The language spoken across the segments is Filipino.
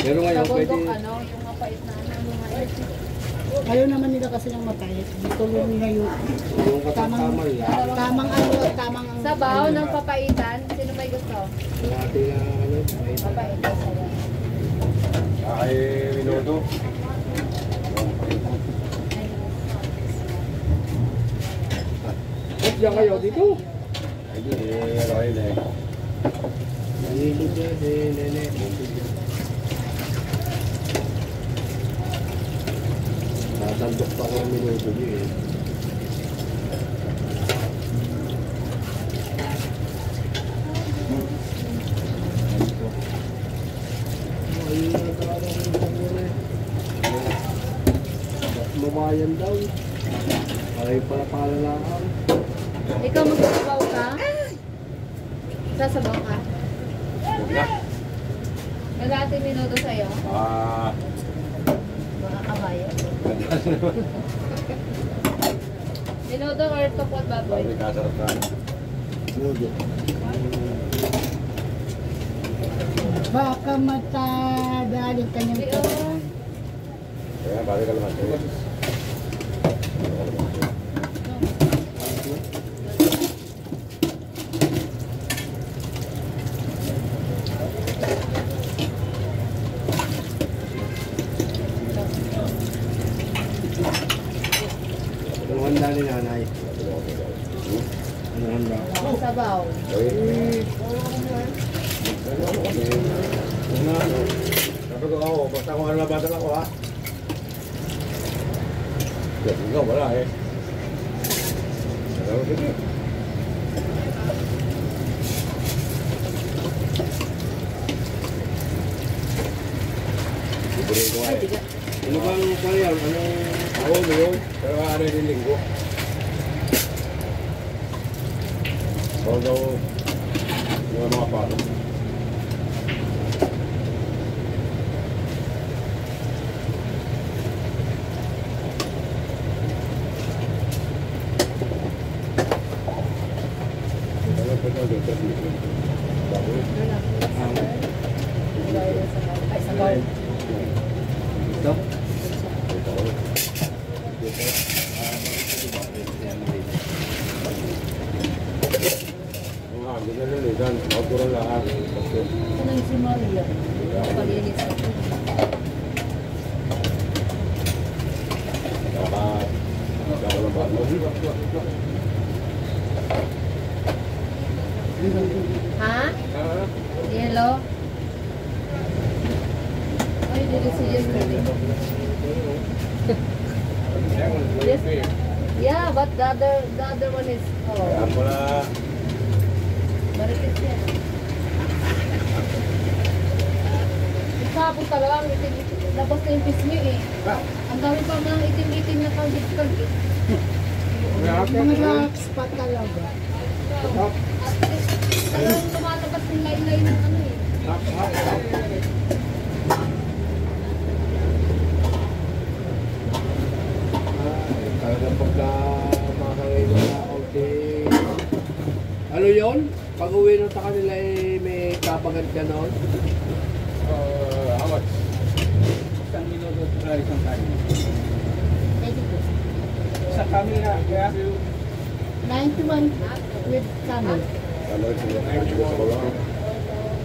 Pero Sa ngayon, pwede, bundok, ano, yung mapait na ano, yung mapait. Ayaw naman nila kasi ng mapait. Gusto nila yung yung katamtaman lang. tamang ano at tamang Sabaw ng papaitan. Sino may gusto? Dati na, ano, ay, Papait. Sabaw. Ay, minuto. Ba't yan kayo dito? Ay, di, ano kayo na eh. Nangilog yan, nene. Natandok pa ko ang minuto niyo eh. Ayun na tawag ko sa muna eh. Lumayan daw. Paray pala palalaan. Ikaw magsasabaw ka? Sasabaw ka? Na. Magati minuto sa'yo. Ah, Mga kabayo. ganda naman. Minuto or tupot baboy? Sabi kasarap na. Baka matagaling ka niyang katawan. Kaya balik ka naman. Anong handa ni nanay? Anong handa? Ang sabaw. Sabi ko ako, basta kung ano nabasa ako ha. Ikaw wala eh. Sige. Libre ko nga eh. Ano bang kaya? Anong... Ako yun, pero ano yung linggo. Although, yung mga paano. Ay, sabaw. Ito? Ganyan, outdoor lahat. Ito na yung si Maria. Palinis ako. Ha? Hello? Ay, dito si yesterday. Yes. Yeah, but the other one is Kaya pala, marites yan. Kahapon talaga ang itim-itim. Labas na yung pisngi eh. Ang dami pa mga itim-itim na kagit-kagit. Mga spot talaga. Talagang lumalabas yung laylay ng ano eh. Talagang pagka makakain na konti. Ano yun? Pag uwi nung sa kanila eh, may kapagat ka noon? how much? Isang minuto sa isang kanin. Pwede po. Sa camera, kaya 91 with camel. Ano yung sa bawang?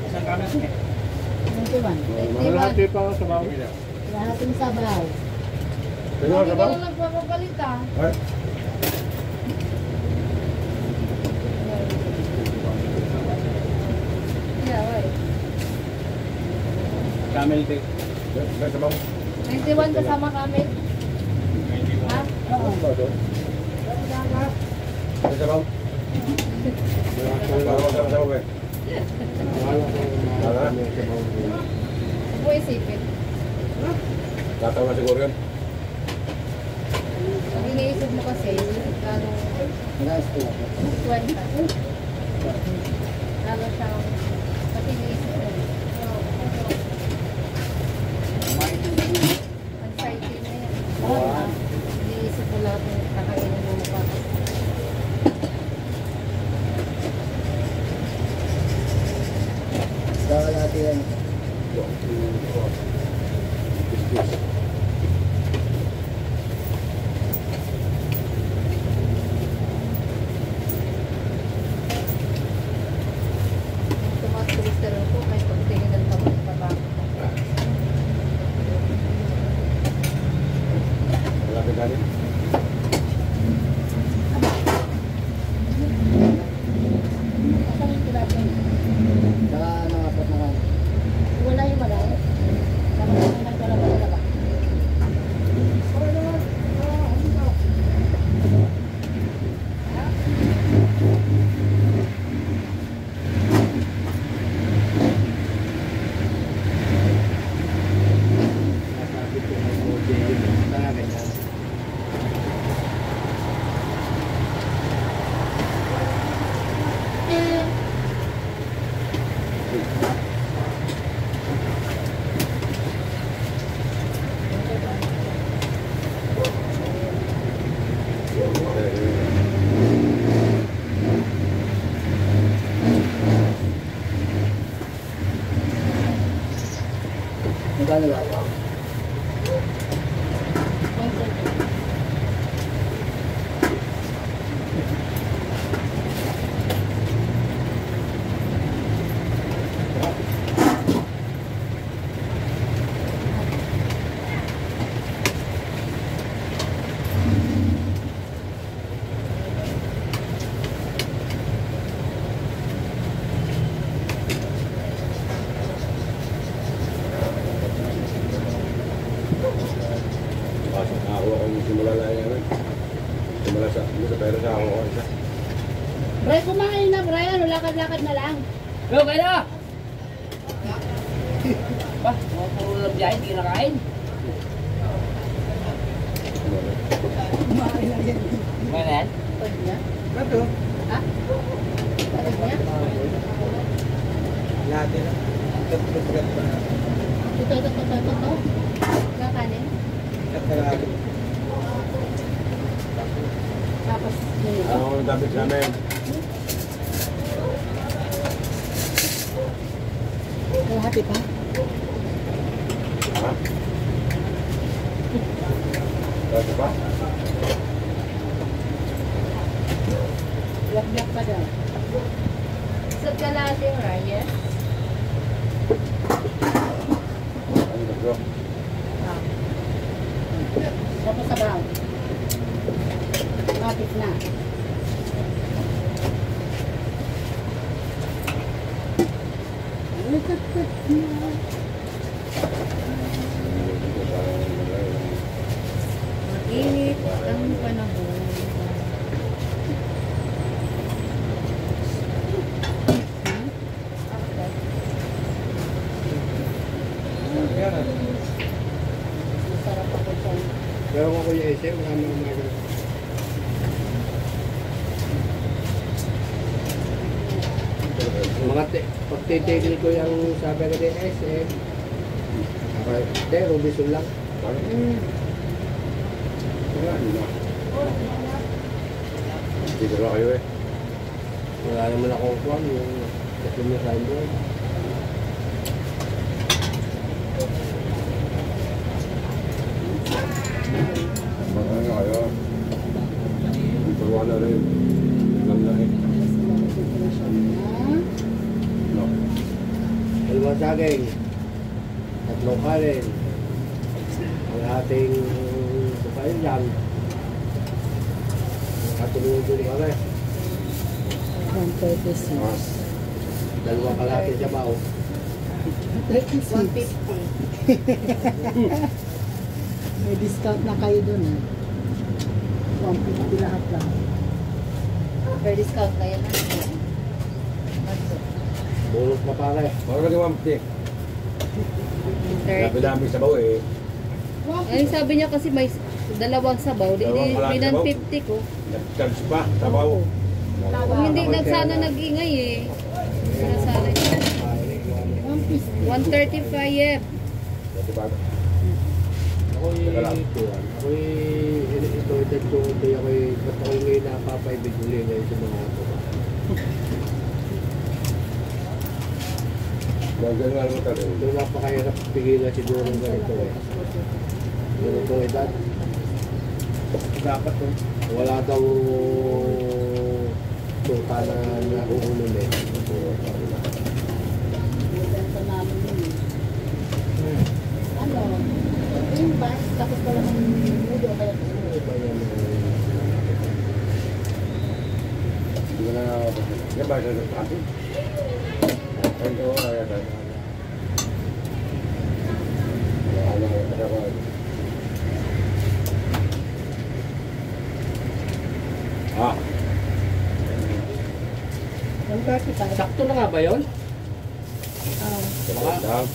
isang camera. 91. Malahati pa ako sa bawang. Lahat ng sabaw. Sino ka Hindi ba? ka lang nagpapagalit ah. Ay, Yeah, right. Camel take. sa bawang. 91 kasama kami. Ha? Oo. Sa bawang. Para sa bawang eh. Wala ko kami sa bawang. Huwag mo isipin. Tatawa na siguro yun. Ang iniisip mo kasi, gano'ng kwenta. Lalo siyang, pati iniisip mo. Anxiety na yan. Iniisip mo lahat ng kakainin mo mukha. Dahil natin yan. Tumaas cholesterol ko, kahit pagtingin ng tama, ipatakot. Malapit natin. Asan yung tilapia? Saka nakapat na kami. Wala yung malay. Nakapagpanan ka na ba talaga? Nasabi ko ng OJ yun. Sana ganyan. Magkano ba? 130. Pasok na ako kung simula na yan. Simula sa pera sa ako. Bray, kumain na, Bray. Ano, lakad-lakad na lang. Go, kayo na! Ba, mga puro lang dyan, hindi nakain. Kumain na yan. Kumain na yan? Pwede niya? Bato. Ha? Pwede niya? Lahat yun. Gat-gat pa na. Ito. Kakanin. Gat-gat. Tapos, yun. Ano ang dapat namin? Kalahati pa. Ha? Dapat pa? Yak-yak pa daw. Sa kalating Reyes. Ano ba bro? Ah. Tapos sabaw. Kapit na. Mainit ang panahon. Masarap ako dyan. Pero kung Kuya Ese, marami akong mga pagtitigil ko yung sabi ko din Ese, pero Robinson lang. Wala, hindi na. Dito na kayo eh. Wala naman akong kwan, yung yung signboard. Ano na kayo? Turuan na rin. Alam na eh. No. Dalawang saging, tatlong kanin, ang ating bukain lang. Katulungan kami, 136. dalawang kalahati sa bao. 150. May discount na kayo dun eh. 150 lahat lang. Per discount kayo na. Bulot na pare. Mga ka 150. Dami-dami sa baw eh. Ay, sabi niya kasi may dalawang sabaw. Di Dalawang kalahati binan sabaw? 50 ko. Nag-charge pa sa baw. Kung hindi nagsana nag-ingay eh. Nasana niya. 135. Dati ba? Ako'y ito edad ko, ako'y ba't ako'y ngayon napapaibig uli ngayon sa mga ato. Bagal nga naman tayo. Ito napakahirap pigilan siguro ng ganito eh. Ganitong edad. Dapat to. Wala daw tuta na nauunan eh. Benta namin yun eh. Ano? Yung bus, tapos pala ng mudo kaya Iba yan eh. Hindi ko na... Yan ba siya sa atin? Ayun ko, ayun tayo. Ano nga, kaya ko. Ah, 135. Sakto na nga ba yun? Ah, Mga down.